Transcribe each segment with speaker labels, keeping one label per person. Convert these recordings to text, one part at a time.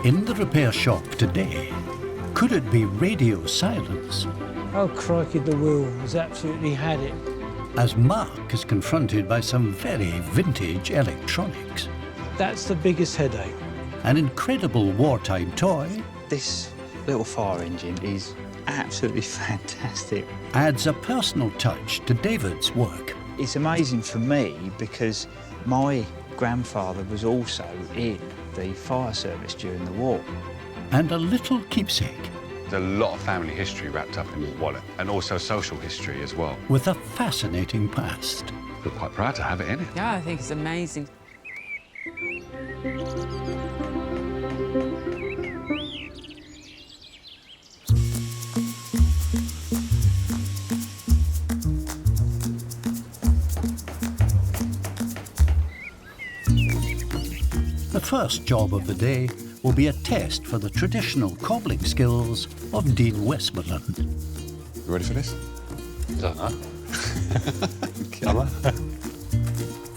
Speaker 1: In the repair shop today, could it be radio silence?
Speaker 2: Oh, crikey, the wheel has absolutely had it.
Speaker 1: As Mark is confronted by some very vintage electronics.
Speaker 2: That's the biggest headache.
Speaker 1: An incredible wartime toy
Speaker 3: This little fire engine is absolutely fantastic.
Speaker 1: adds a personal touch to David's work.
Speaker 3: It's amazing for me because my grandfather was also in the fire service during the war.
Speaker 1: And a little keepsake
Speaker 4: There's a lot of family history wrapped up in this wallet, and also social history as well.
Speaker 1: with a fascinating past.
Speaker 4: We're quite proud to have it in it.
Speaker 5: Yeah, I think it's amazing.
Speaker 1: The first job of the day will be a test for the traditional cobbling skills of Dean Westmoreland.
Speaker 4: You ready for this?
Speaker 6: Don't know.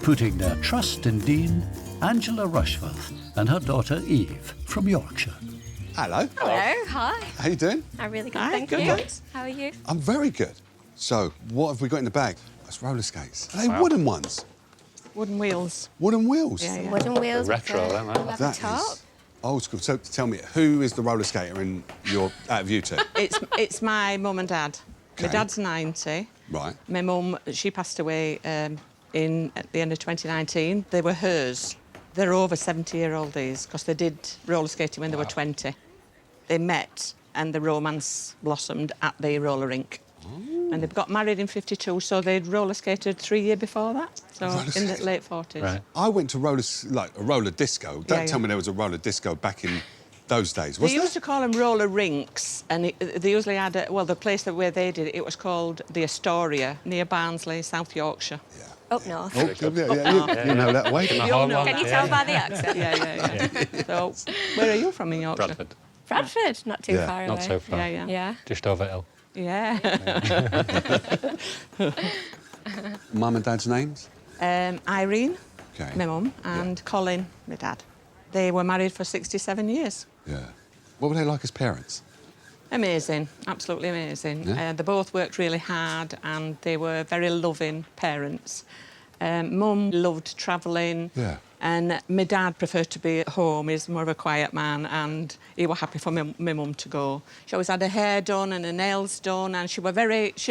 Speaker 1: Putting their trust in Dean, Angela Rushforth and her daughter Eve from Yorkshire.
Speaker 7: Hello.
Speaker 8: Hello, hi.
Speaker 7: How you doing?
Speaker 8: I'm really good,
Speaker 3: Hi,
Speaker 8: thank
Speaker 3: good,
Speaker 8: you.
Speaker 3: thanks.
Speaker 8: How are you?
Speaker 7: I'm very good. So, what have we got in the bag? That's roller skates. Are they wooden ones?
Speaker 5: Wooden wheels.
Speaker 7: Wooden wheels?
Speaker 5: Yeah, yeah.
Speaker 8: Wooden wheels.
Speaker 6: Retro,
Speaker 8: with a
Speaker 6: aren't they?
Speaker 8: leather
Speaker 7: That
Speaker 8: top.
Speaker 7: is old school. So, tell me, who is the roller skater in your, out of you two?
Speaker 5: It's my mum and dad. My
Speaker 7: Okay.
Speaker 5: dad's 90.
Speaker 7: Right.
Speaker 5: My mum, she passed away at the end of 2019. They were hers. They're over 70-year-old days because they did roller skating when they were 20. They met and the romance blossomed at the roller rink. And they got married in 52, so they'd roller skated 3 years before that, so
Speaker 7: Roller
Speaker 5: in the
Speaker 7: skating.
Speaker 5: late 40s.
Speaker 6: Right.
Speaker 7: I went to a roller disco. Don't
Speaker 5: Yeah,
Speaker 7: tell
Speaker 5: yeah.
Speaker 7: me there was a roller disco back in those days.
Speaker 5: They
Speaker 7: Was
Speaker 5: used
Speaker 7: there?
Speaker 5: to call them roller rinks, and they usually had the place where they did it, it was called the Astoria, near Barnsley, South Yorkshire.
Speaker 8: Up north.
Speaker 7: Oh, you know that way.
Speaker 5: You all know
Speaker 8: Can you
Speaker 5: that.
Speaker 8: tell by the accent?
Speaker 5: Yeah. So, where are you from in Yorkshire?
Speaker 6: Bradford.
Speaker 8: Bradford, not too
Speaker 7: Yeah.
Speaker 8: far away.
Speaker 6: Not so far.
Speaker 5: Yeah.
Speaker 8: Yeah.
Speaker 6: Just over hill.
Speaker 5: Yeah.
Speaker 7: Mum and Dad's names?
Speaker 5: Irene,
Speaker 7: Okay.
Speaker 5: my mum, and Colin, my dad. They were married for 67 years.
Speaker 7: Yeah. What were they like as parents?
Speaker 5: Amazing, absolutely amazing.
Speaker 7: Yeah.
Speaker 5: They both worked really hard and they were very loving parents. Mum loved travelling.
Speaker 7: Yeah.
Speaker 5: And my dad preferred to be at home. He's more of a quiet man, and he was happy for my mum to go. She always had her hair done and her nails done, and she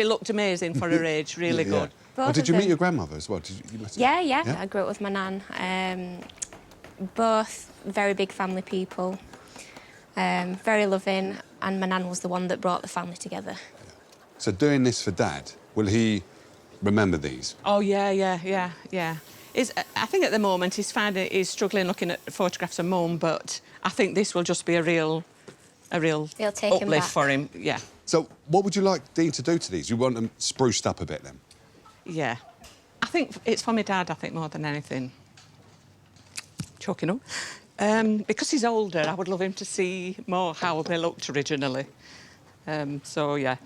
Speaker 5: looked amazing for her age, really
Speaker 7: Yeah.
Speaker 5: good.
Speaker 7: Oh,
Speaker 8: Both
Speaker 7: did
Speaker 8: of
Speaker 7: you meet
Speaker 8: them.
Speaker 7: your grandmother as well? Did you must have-
Speaker 8: Yeah.
Speaker 7: Yeah?
Speaker 8: I grew up with my nan. Both very big family people. Very loving, and my nan was the one that brought the family together.
Speaker 7: So doing this for Dad, will he remember these?
Speaker 5: Oh, yeah. I think at the moment he's struggling looking at photographs of Mum, but I think this will just be a real
Speaker 8: He'll take him
Speaker 5: uplift
Speaker 8: back.
Speaker 5: for him. Yeah,
Speaker 7: So what would you like Dean to do to these? You want them spruced up a bit then?
Speaker 5: yeah. I think it's for my dad. I think more than anything. Choking up. Because he's older, I would love him to see more how they looked originally. So yeah.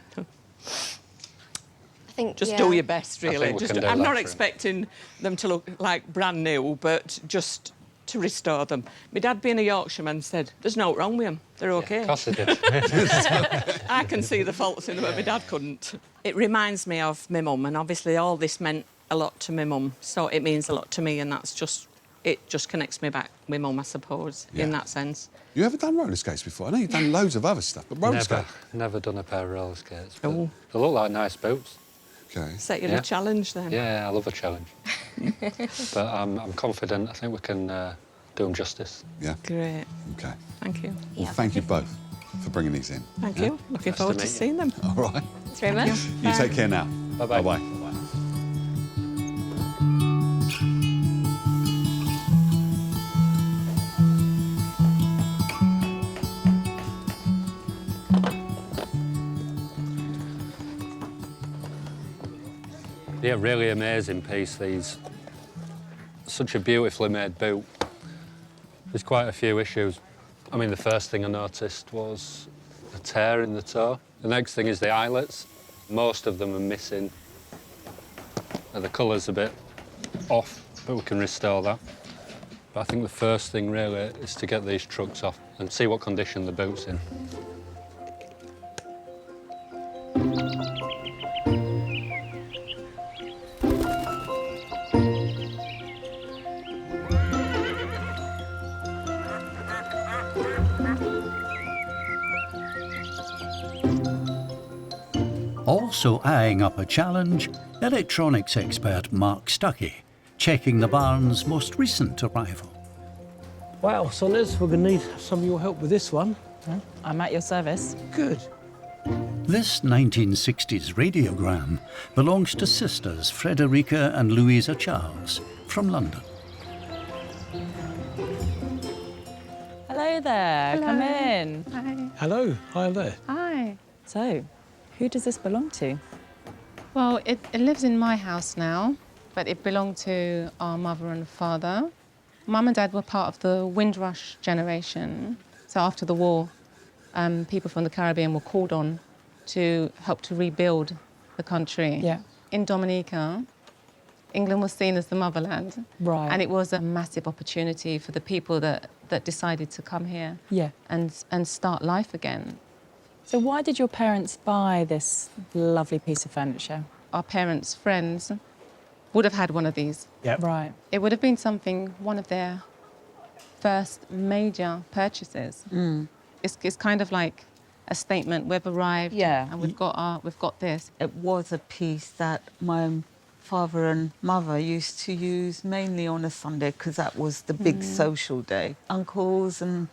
Speaker 8: I think,
Speaker 5: Just
Speaker 8: yeah.
Speaker 5: do your best, really.
Speaker 6: think we can do
Speaker 5: I'm
Speaker 6: that
Speaker 5: not
Speaker 6: for him.
Speaker 5: expecting them to look like brand new, but just to restore them. My dad, being a Yorkshireman, said, "There's no wrong with them. They're okay."
Speaker 6: Of course they did.
Speaker 5: I can see the faults in them, but my dad couldn't. It reminds me of my mum, and obviously all this meant a lot to my mum, so it means a lot to me, and it just connects me back with mum, I suppose,
Speaker 7: Yeah.
Speaker 5: in that sense.
Speaker 7: You ever done roller skates before? I know you've done loads of other stuff, but roller skates?
Speaker 6: Never done a pair of roller skates. But
Speaker 5: Oh.
Speaker 6: They look like nice boots.
Speaker 7: Okay.
Speaker 5: Set you
Speaker 6: Yeah.
Speaker 5: a challenge then.
Speaker 6: Yeah, I love a challenge. But I'm confident. I think we can do them justice.
Speaker 7: Yeah.
Speaker 5: Great.
Speaker 7: Okay.
Speaker 5: Thank you.
Speaker 7: Well,
Speaker 8: Yeah.
Speaker 7: thank you both for bringing these in.
Speaker 5: Thank
Speaker 7: Yeah?
Speaker 5: you. Looking
Speaker 6: Nice
Speaker 5: forward
Speaker 6: to
Speaker 5: to
Speaker 6: meet you.
Speaker 5: seeing them.
Speaker 7: All right.
Speaker 8: Thanks very much.
Speaker 7: You take care now.
Speaker 6: Bye-bye.
Speaker 7: Bye-bye.
Speaker 6: Yeah, really amazing piece, these. such a beautifully made boot, there's quite a few issues. I mean, the first thing I noticed was a tear in the toe. The next thing is the eyelets. Most of them are missing. The colour's a bit off, but we can restore that. But I think the first thing really is to get these trucks off and see what condition the boot's in.
Speaker 1: Also eyeing up a challenge, electronics expert Mark Stuckey, checking the barn's most recent arrival.
Speaker 2: Wow, Sonners, we're going to need some of your help with this one.
Speaker 9: I'm at your service.
Speaker 2: Good.
Speaker 1: This 1960s radiogram belongs to sisters Frederica and Louisa Charles from London.
Speaker 9: Hello there,
Speaker 10: Hello.
Speaker 9: come in.
Speaker 10: Hi.
Speaker 2: Hello, hi there.
Speaker 10: Hi.
Speaker 9: So, who does this belong to?
Speaker 10: Well, it lives in my house now, but it belonged to our mother and father. Mum and Dad were part of the Windrush generation. So after the war, people from the Caribbean were called on to help to rebuild the country.
Speaker 9: Yeah.
Speaker 10: In Dominica, England was seen as the motherland.
Speaker 9: Right.
Speaker 10: And it was a massive opportunity for the people that decided to come here
Speaker 9: Yeah.
Speaker 10: and start life again.
Speaker 9: So why did your parents buy this lovely piece of furniture?
Speaker 10: Our parents' friends would have had one of these.
Speaker 2: Yep.
Speaker 9: Right.
Speaker 10: It would have been one of their first major purchases. It's kind of like a statement. We've arrived,
Speaker 9: Yeah.
Speaker 10: and we've got this.
Speaker 11: It was a piece that my father and mother used to use mainly on a Sunday because that was the big social day. Uncles and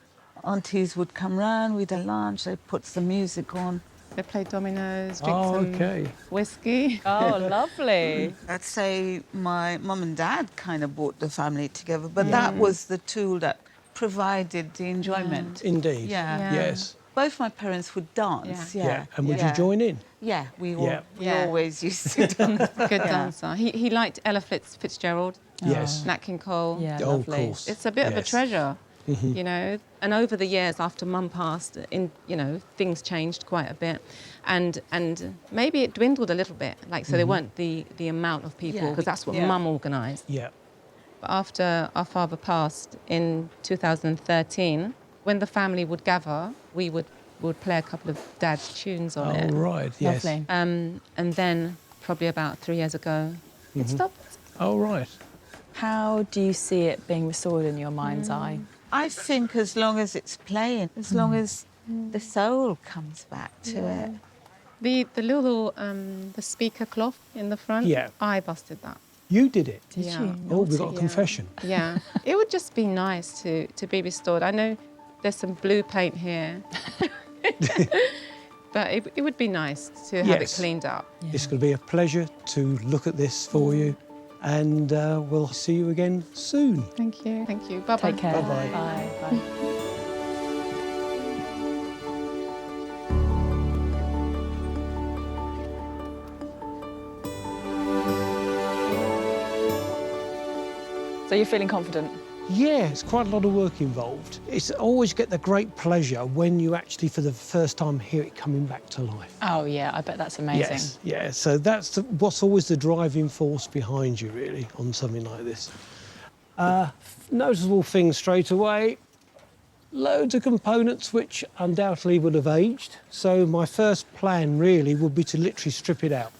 Speaker 11: aunties would come round with their lunch, they'd put some music on.
Speaker 10: They played dominoes, drink some whiskey.
Speaker 9: Oh, lovely.
Speaker 11: I'd say my mum and dad kind of brought the family together, but that was the tool that provided the enjoyment.
Speaker 2: Indeed.
Speaker 11: Yeah.
Speaker 2: Yes.
Speaker 11: Both my parents would dance, yeah.
Speaker 2: And would you join in?
Speaker 11: Yeah, we
Speaker 10: Yeah.
Speaker 11: always used to dance.
Speaker 10: Good dancer. He liked Ella Fitzgerald,
Speaker 2: Yes.
Speaker 10: Nat King Cole.
Speaker 9: Yeah,
Speaker 2: Oh, of
Speaker 9: lovely.
Speaker 2: course.
Speaker 10: It's a bit of a
Speaker 2: Yes.
Speaker 10: treasure, you know. And over the years, after Mum passed, things changed quite a bit, and maybe it dwindled a little bit. Like so, there weren't the amount of people because that's what Mum organised.
Speaker 2: Yeah.
Speaker 10: But after our father passed in 2013, when the family would gather, we would play a couple of Dad's tunes on it.
Speaker 2: Oh, right, yes.
Speaker 9: Lovely.
Speaker 10: And then probably about 3 years ago, it stopped.
Speaker 2: Oh, right.
Speaker 9: How do you see it being restored in your mind's eye?
Speaker 11: I think as long as it's playing, as long as the soul comes back to it.
Speaker 10: The little the speaker cloth in the front.
Speaker 2: Yeah.
Speaker 10: I busted that.
Speaker 2: You did it?
Speaker 9: Did
Speaker 10: Yeah.
Speaker 9: you?
Speaker 2: Oh, we got a
Speaker 9: Naughty.
Speaker 2: confession.
Speaker 10: Yeah, it would just be nice to be restored. I know there's some blue paint here, but it would be nice to have it
Speaker 2: Yes.
Speaker 10: cleaned up.
Speaker 2: It's going to be a pleasure to look at this for you, and we'll see you again soon.
Speaker 10: Thank you. Thank you. Bye bye.
Speaker 9: Take care.
Speaker 2: Bye-bye.
Speaker 9: Bye. Bye. So you're feeling confident?
Speaker 2: Yeah, it's quite a lot of work involved. It's always get the great pleasure when you actually, for the first time, hear it coming back to life.
Speaker 9: Oh yeah, I bet that's amazing.
Speaker 2: Yes, yeah. So that's what's always the driving force behind you, really, on something like this. Noticeable things straight away. Loads of components which undoubtedly would have aged. So my first plan really would be to literally strip it out,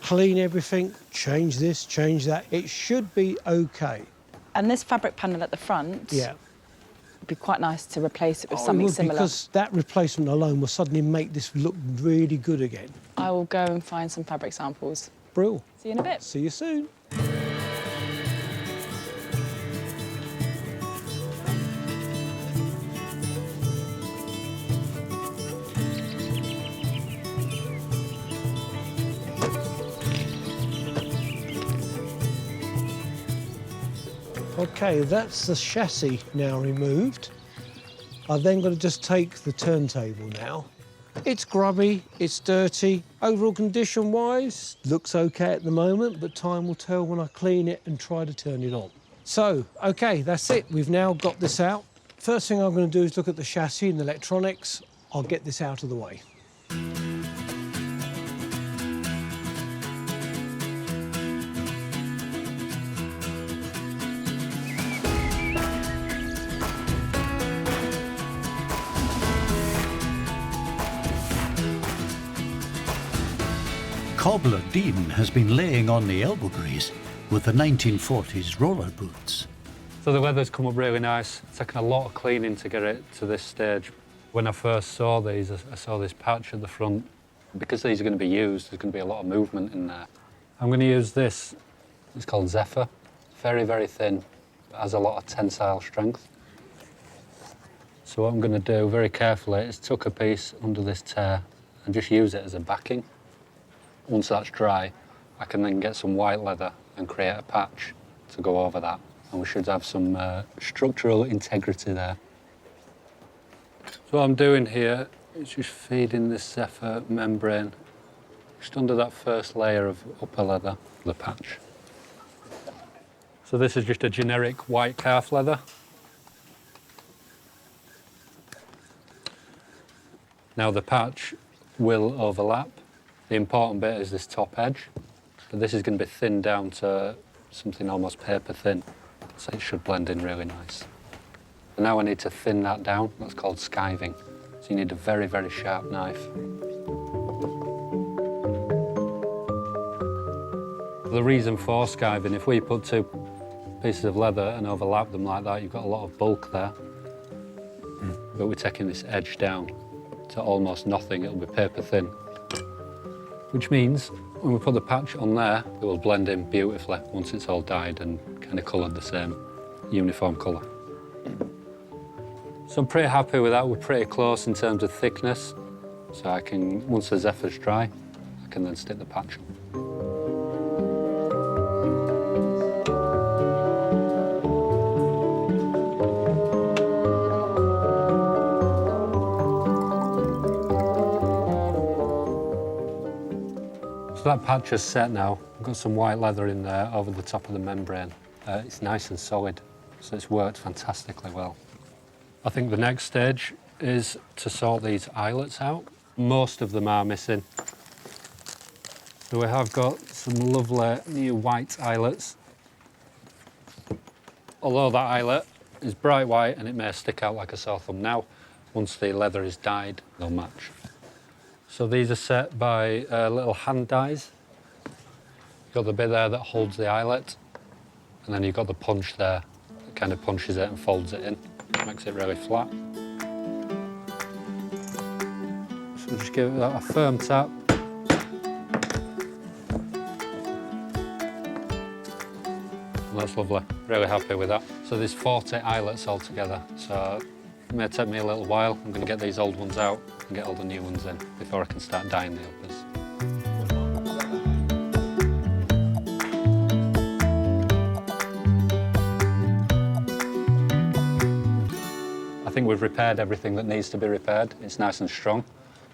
Speaker 2: clean everything, change this, change that. It should be okay.
Speaker 9: And this fabric panel at the front would be quite nice to replace it with something
Speaker 2: it would,
Speaker 9: similar.
Speaker 2: because that replacement alone will suddenly make this look really good again.
Speaker 9: I will go and find some fabric samples.
Speaker 2: Brill.
Speaker 9: See you in a bit.
Speaker 2: See you soon. Okay, that's the chassis now removed. I've then got to just take the turntable now. It's grubby, it's dirty. Overall condition-wise, looks okay at the moment, but time will tell when I clean it and try to turn it on. So, OK, that's it. We've now got this out. First thing I'm going to do is look at the chassis and the electronics. I'll get this out of the way.
Speaker 1: Cobbler Dean has been laying on the elbow grease with the 1940s roller boots.
Speaker 6: So the leather's come up really nice. It's taken a lot of cleaning to get it to this stage. When I first saw these, I saw this patch at the front. Because these are going to be used, there's going to be a lot of movement in there. I'm going to use this. It's called Zephyr. Very, very thin, but has a lot of tensile strength. So what I'm going to do very carefully is tuck a piece under this tear and just use it as a backing. Once that's dry, I can then get some white leather and create a patch to go over that. And we should have some structural integrity there. So what I'm doing here is just feeding this Zephyr membrane just under that first layer of upper leather, the patch. So this is just a generic white calf leather. Now the patch will overlap. The important bit is this top edge, but this is going to be thinned down to something almost paper thin, so it should blend in really nice. But now I need to thin that down. That's called skiving. So you need a very, very sharp knife. The reason for skiving, if we put two pieces of leather and overlap them like that, you've got a lot of bulk there. But we're taking this edge down to almost nothing. It'll be paper thin. Which means when we put the patch on there, it will blend in beautifully once it's all dyed and kind of coloured the same uniform colour. So I'm pretty happy with that. We're pretty close in terms of thickness. So I can, once the Zephyr's dry, I can then stick the patch on. So that patch is set now. I've got some white leather in there over the top of the membrane. It's nice and solid, so it's worked fantastically well. I think the next stage is to sort these eyelets out. Most of them are missing. So we have got some lovely new white eyelets. Although that eyelet is bright white and it may stick out like a sore thumb now, once the leather is dyed, they'll match. So these are set by little hand dies. You've got the bit there that holds the eyelet, and then you've got the punch there that kind of punches it and folds it in. Makes it really flat. So just give it a firm tap. And that's lovely. Really happy with that. So there's 40 eyelets altogether. So it may take me a little while. I'm going to get these old ones out and get all the new ones in before I can start dyeing the uppers. I think we've repaired everything that needs to be repaired. It's nice and strong.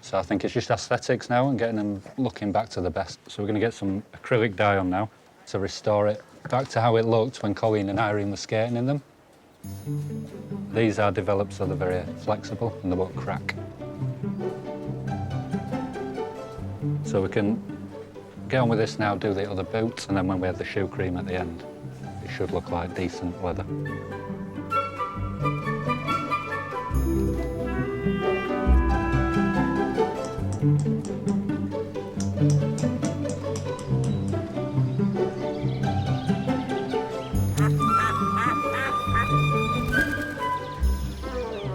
Speaker 6: So I think it's just aesthetics now and getting them looking back to the best. So we're going to get some acrylic dye on now to restore it back to how it looked when Colleen and Irene were skating in them. These are developed so they're very flexible and they won't crack. So we can get on with this now, do the other boots, and then when we have the shoe cream at the end, it should look like decent leather.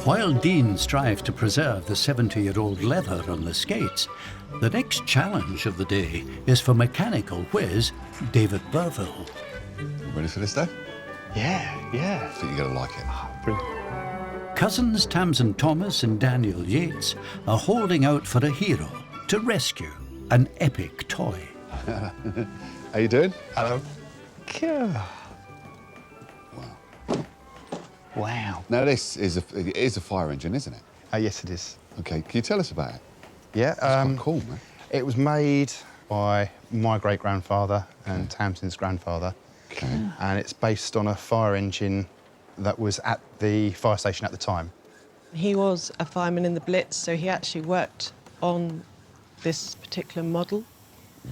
Speaker 1: While Dean strives to preserve the 70-year-old leather on the skates, the next challenge of the day is for mechanical whiz David Burville.
Speaker 7: Ready for this, Dave?
Speaker 3: Yeah.
Speaker 7: I think you're going to like it.
Speaker 3: Brilliant.
Speaker 1: Cousins Tamsin Thomas and Daniel Yates are holding out for a hero to rescue an epic toy.
Speaker 7: How you doing?
Speaker 3: Hello.
Speaker 7: Wow.
Speaker 3: Wow.
Speaker 7: Now, this is a fire engine, isn't it?
Speaker 12: Yes, it is.
Speaker 7: OK, can you tell us about it?
Speaker 12: Yeah.
Speaker 7: It's quite cool, man.
Speaker 12: It was made by my great-grandfather and Tamsin's grandfather. and it's based on a fire engine that was at the fire station at the time.
Speaker 13: He was a fireman in the Blitz, so he actually worked on this particular model.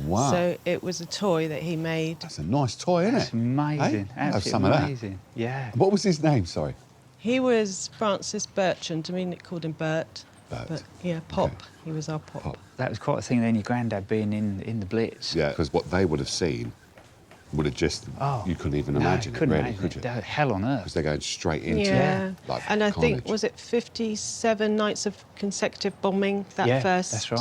Speaker 7: Wow.
Speaker 13: So it was a toy that he made.
Speaker 7: That's a nice toy, isn't
Speaker 3: That's
Speaker 7: it?
Speaker 3: amazing.
Speaker 7: Hey? I'll have
Speaker 3: Absolutely
Speaker 7: some of that.
Speaker 3: amazing. Yeah.
Speaker 7: What was his name, sorry?
Speaker 13: He was Francis Bertrand. I mean, it called him Bert.
Speaker 7: Bert.
Speaker 13: But yeah, Pop. Okay. He was our Pop.
Speaker 3: That was quite a thing then, your granddad being in the Blitz.
Speaker 7: Yeah, because what they would have seen would have just, you couldn't even imagine it, really, could you?
Speaker 3: Hell on earth.
Speaker 7: Because they're going straight into like
Speaker 13: And I
Speaker 7: carnage.
Speaker 13: think, was it 57 nights of consecutive bombing that first
Speaker 3: that's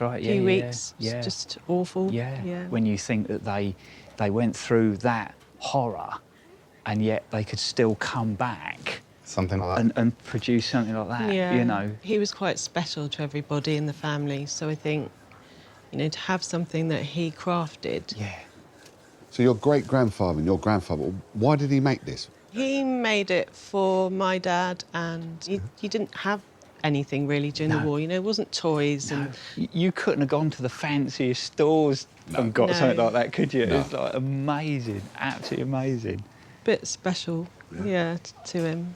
Speaker 3: right.
Speaker 13: few weeks?
Speaker 3: Yeah.
Speaker 13: It's just awful.
Speaker 3: Yeah. When you think that they went through that horror and yet they could still come back.
Speaker 12: Something like that.
Speaker 3: And produce something like that,
Speaker 13: Yeah.
Speaker 3: you know.
Speaker 13: He was quite special to everybody in the family, so I think, you know, to have something that he crafted.
Speaker 3: Yeah.
Speaker 7: So your great-grandfather and your grandfather, why did he make this?
Speaker 13: He made it for my dad, and he didn't have anything really during the war, you know, it wasn't toys.
Speaker 3: No.
Speaker 13: And
Speaker 3: you couldn't have gone to the fanciest stores and got something like that, could you?
Speaker 7: No.
Speaker 3: It's like amazing, absolutely amazing.
Speaker 13: Bit special, to him,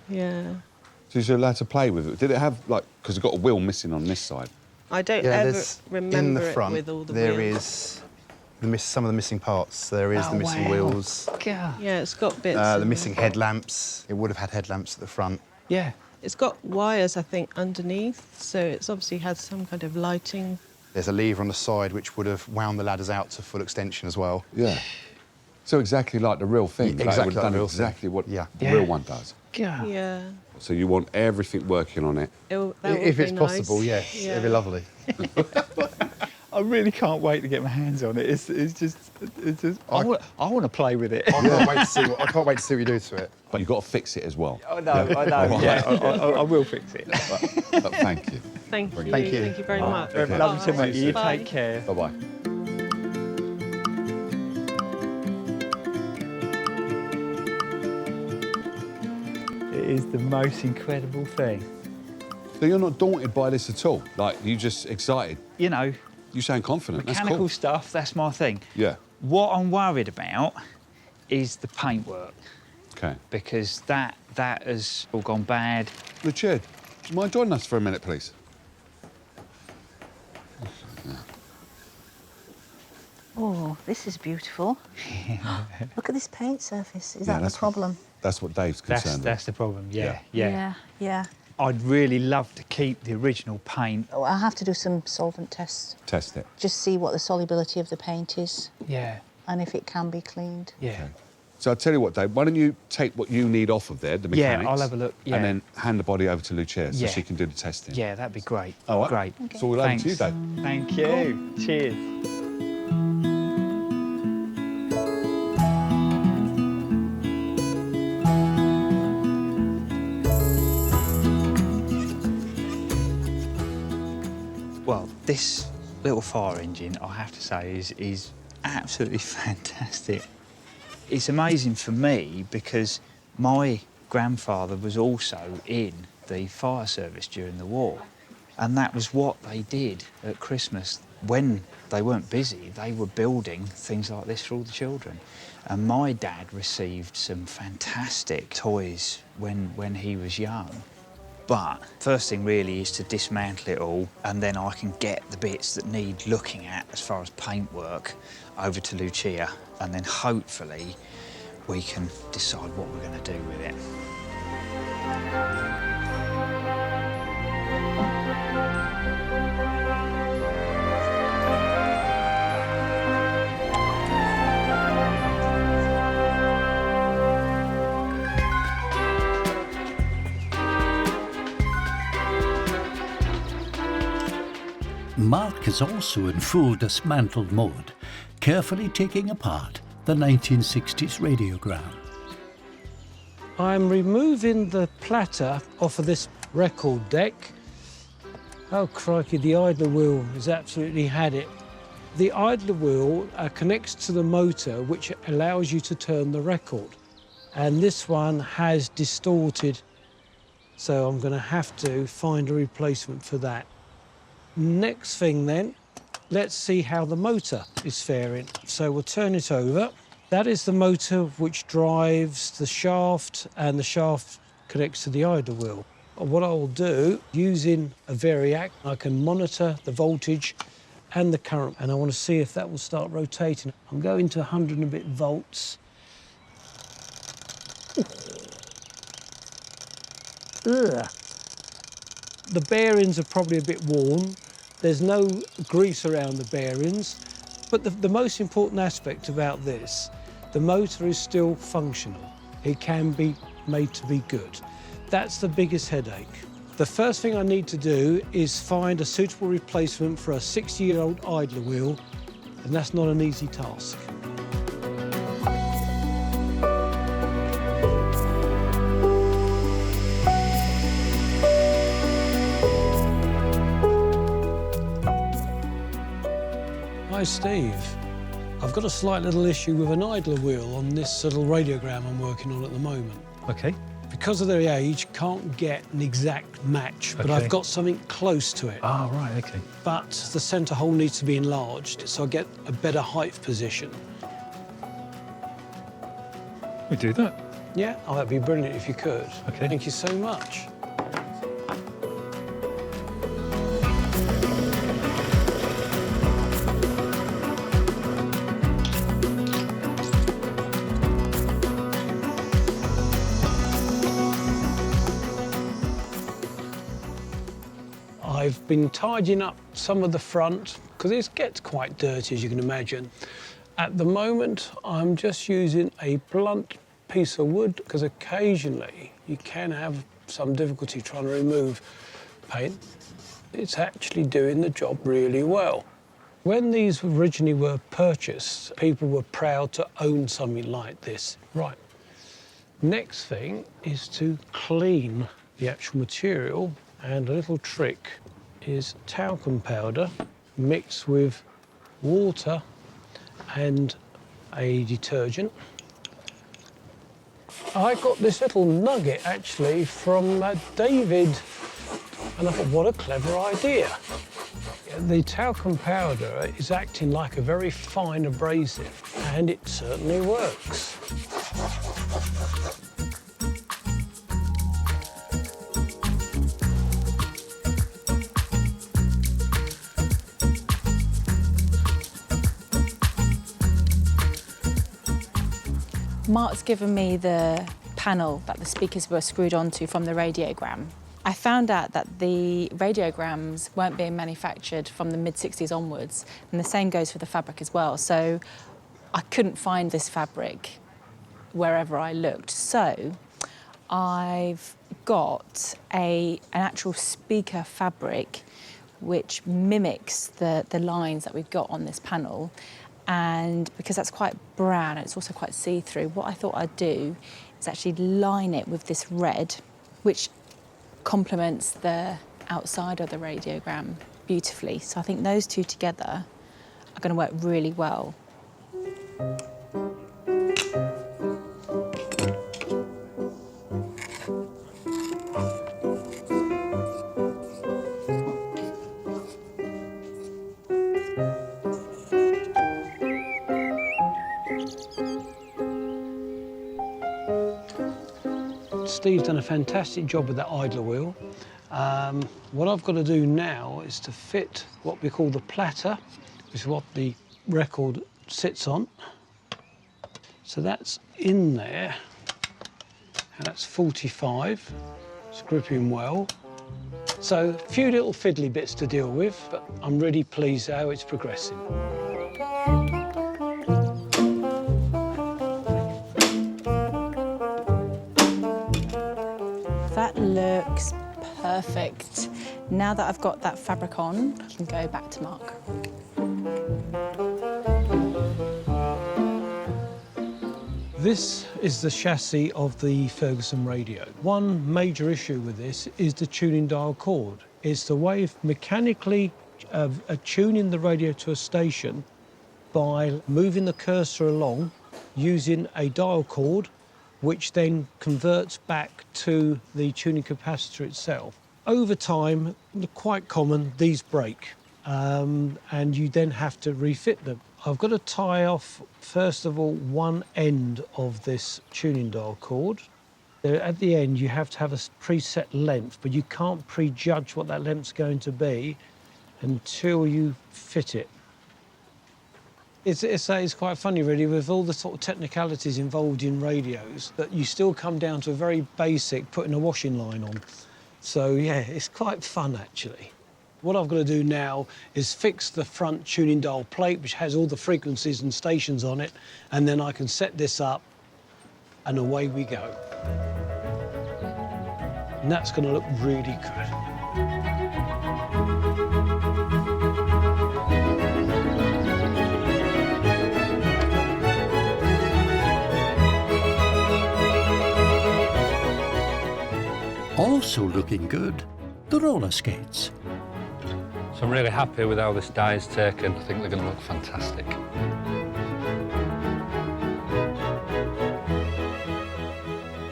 Speaker 7: So you're allowed to play with it. Did it have, like, because it's got a wheel missing on this side?
Speaker 13: I don't ever remember
Speaker 12: in the front,
Speaker 13: it with all the
Speaker 12: there
Speaker 13: wheels.
Speaker 12: is some of the missing parts. There is the missing wheels.
Speaker 13: Yeah, it's got bits.
Speaker 12: The missing headlamps. It would have had headlamps at the front.
Speaker 3: Yeah.
Speaker 13: It's got wires, I think, underneath, so it's obviously had some kind of lighting.
Speaker 12: There's a lever on the side which would have wound the ladders out to full extension as well.
Speaker 7: Yeah. So exactly like the real thing.
Speaker 12: Yeah,
Speaker 7: like
Speaker 12: exactly
Speaker 7: it would have
Speaker 12: like the
Speaker 7: done
Speaker 12: real
Speaker 7: exactly what
Speaker 12: Yeah.
Speaker 7: the real one does.
Speaker 13: Yeah.
Speaker 7: So you want everything working on it?
Speaker 12: If it's possible, yes.
Speaker 13: Yeah.
Speaker 12: It'd be lovely.
Speaker 3: I really can't wait to get my hands on it. It's just. I want to play with it.
Speaker 12: I can't wait to see what you do to it.
Speaker 7: But you've got to fix it as well.
Speaker 3: I know. Yeah, I will fix it.
Speaker 7: But thank you.
Speaker 13: Thank you.
Speaker 12: Thank you.
Speaker 13: Thank you very much.
Speaker 3: Lovely to meet you.
Speaker 13: Bye.
Speaker 3: Take care.
Speaker 7: Bye-bye.
Speaker 3: It is the most incredible thing.
Speaker 7: So you're not daunted by this at all? Like, you just excited?
Speaker 3: You know,
Speaker 7: You sound confident.
Speaker 3: mechanical
Speaker 7: That's cool.
Speaker 3: stuff, that's my thing.
Speaker 7: Yeah.
Speaker 3: What I'm worried about is the paintwork,
Speaker 7: Okay.
Speaker 3: because that has all gone bad.
Speaker 7: Richard, do you mind joining us for a minute, please?
Speaker 14: Oh, this is beautiful. Look at this paint surface. Is that the problem?
Speaker 7: That's what Dave's concerned
Speaker 3: That's the problem, yeah.
Speaker 14: Yeah.
Speaker 3: I'd really love to keep the original paint.
Speaker 14: Oh, I'll have to do some solvent tests.
Speaker 7: Test it.
Speaker 14: Just see what the solubility of the paint is
Speaker 3: Yeah,
Speaker 14: and if it can be cleaned.
Speaker 3: yeah.
Speaker 7: So I'll tell you what, Dave, why don't you take what you need off of there, the
Speaker 3: Yeah,
Speaker 7: mechanics.
Speaker 3: I'll have a look, yeah.
Speaker 7: And then hand the body over to Lucia so
Speaker 3: Yeah.
Speaker 7: she can do the testing.
Speaker 3: Yeah, that'd be great.
Speaker 7: All right.
Speaker 3: Great.
Speaker 7: It's all over to you,
Speaker 3: Thanks.
Speaker 7: Dave.
Speaker 3: Thank you. Cheers. Well, this little fire engine, I have to say, is absolutely fantastic. It's amazing for me because my grandfather was also in the fire service during the war, and that was what they did at Christmas. When they weren't busy, they were building things like this for all the children. And my dad received some fantastic toys when he was young. But first thing really is to dismantle it all, and then I can get the bits that need looking at as far as paintwork over to Lucia, and then hopefully we can decide what we're going to do with it.
Speaker 1: Mark is also in full dismantled mode, carefully taking apart the 1960s radiogram.
Speaker 2: I'm removing the platter off of this record deck. Oh, crikey, the idler wheel has absolutely had it. The idler wheel connects to the motor, which allows you to turn the record. And this one has distorted, so I'm going to have to find a replacement for that. Next thing then, let's see how the motor is faring. So we'll turn it over. That is the motor which drives the shaft, and the shaft connects to the idler wheel. What I will do, using a variac, I can monitor the voltage and the current, and I want to see if that will start rotating. I'm going to 100 and a bit volts. Ugh. The bearings are probably a bit worn. There's no grease around the bearings, but the most important aspect about this, the motor is still functional. It can be made to be good. That's the biggest headache. The first thing I need to do is find a suitable replacement for a 60-year-old idler wheel, and that's not an easy task. Hi, Steve. I've got a slight little issue with an idler wheel on this little radiogram I'm working on at the moment.
Speaker 15: OK.
Speaker 2: Because of their age, can't get an exact match, but I've got something close to it.
Speaker 15: Ah, right, OK.
Speaker 2: But the centre hole needs to be enlarged, so I get a better height position.
Speaker 15: We do that.
Speaker 2: Yeah? Oh, that'd be brilliant if you could.
Speaker 15: OK.
Speaker 2: Thank you so much. I've been tidying up some of the front because it gets quite dirty, as you can imagine. At the moment, I'm just using a blunt piece of wood because occasionally you can have some difficulty trying to remove paint. It's actually doing the job really well. When these originally were purchased, people were proud to own something like this. Right. Next thing is to clean the actual material, and a little trick is talcum powder mixed with water and a detergent. I got this little nugget actually from David, and I thought, what a clever idea. The talcum powder is acting like a very fine abrasive, and it certainly works.
Speaker 9: Mark's given me the panel that the speakers were screwed onto from the radiogram. I found out that the radiograms weren't being manufactured from the mid-60s onwards, and the same goes for the fabric as well. So I couldn't find this fabric wherever I looked. So I've got an actual speaker fabric which mimics the lines that we've got on this panel. And because that's quite brown and it's also quite see-through, what I thought I'd do is actually line it with this red, which complements the outside of the radiogram beautifully. So I think those two together are going to work really well.
Speaker 2: Steve's done a fantastic job with that idler wheel. What I've got to do now is to fit what we call the platter, which is what the record sits on. So that's in there, and that's 45. It's gripping well. So a few little fiddly bits to deal with, but I'm really pleased how it's progressing.
Speaker 9: That looks perfect. Now that I've got that fabric on, I can go back to Mark.
Speaker 2: This is the chassis of the Ferguson radio. One major issue with this is the tuning dial cord. It's the way of mechanically tuning the radio to a station by moving the cursor along using a dial cord, which then converts back to the tuning capacitor itself. Over time, quite common, these break, and you then have to refit them. I've got to tie off, first of all, one end of this tuning dial cord. There, at the end, you have to have a preset length, but you can't prejudge what that length's going to be until you fit it. It's quite funny, really, with all the sort of technicalities involved in radios, that you still come down to a very basic putting a washing line on. So, yeah, it's quite fun, actually. What I've got to do now is fix the front tuning dial plate, which has all the frequencies and stations on it, and then I can set this up, and away we go. And that's going to look really good.
Speaker 1: Also looking good, the roller skates.
Speaker 6: So I'm really happy with how this die is taken. I think they're going to look fantastic.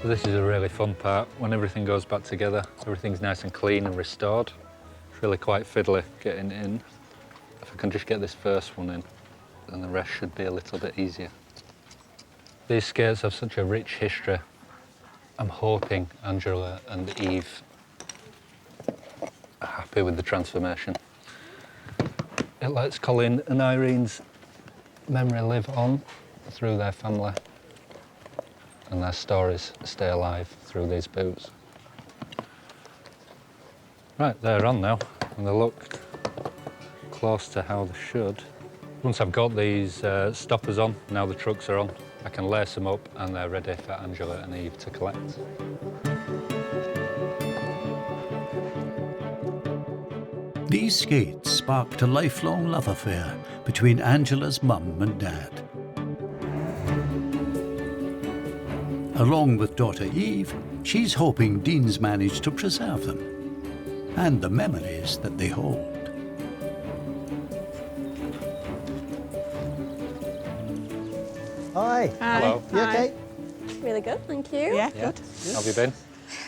Speaker 6: So this is a really fun part. When everything goes back together, everything's nice and clean and restored. It's really quite fiddly getting it in. If I can just get this first one in, then the rest should be a little bit easier. These skates have such a rich history. I'm hoping Angela and Eve are happy with the transformation. It lets Colin and Irene's memory live on through their family, and their stories stay alive through these boots. Right, they're on now, and they look close to how they should. Once I've got these stoppers on, now the trucks are on, I can lace them up and they're ready for Angela and Eve to collect.
Speaker 1: These skates sparked a lifelong love affair between Angela's mum and dad. Along with daughter Eve, she's hoping Dean's managed to preserve them and the memories that they hold.
Speaker 16: Hi.
Speaker 5: Hi.
Speaker 6: Hello.
Speaker 16: You okay?
Speaker 8: Really good, thank you.
Speaker 5: Yeah, good.
Speaker 6: How have you been?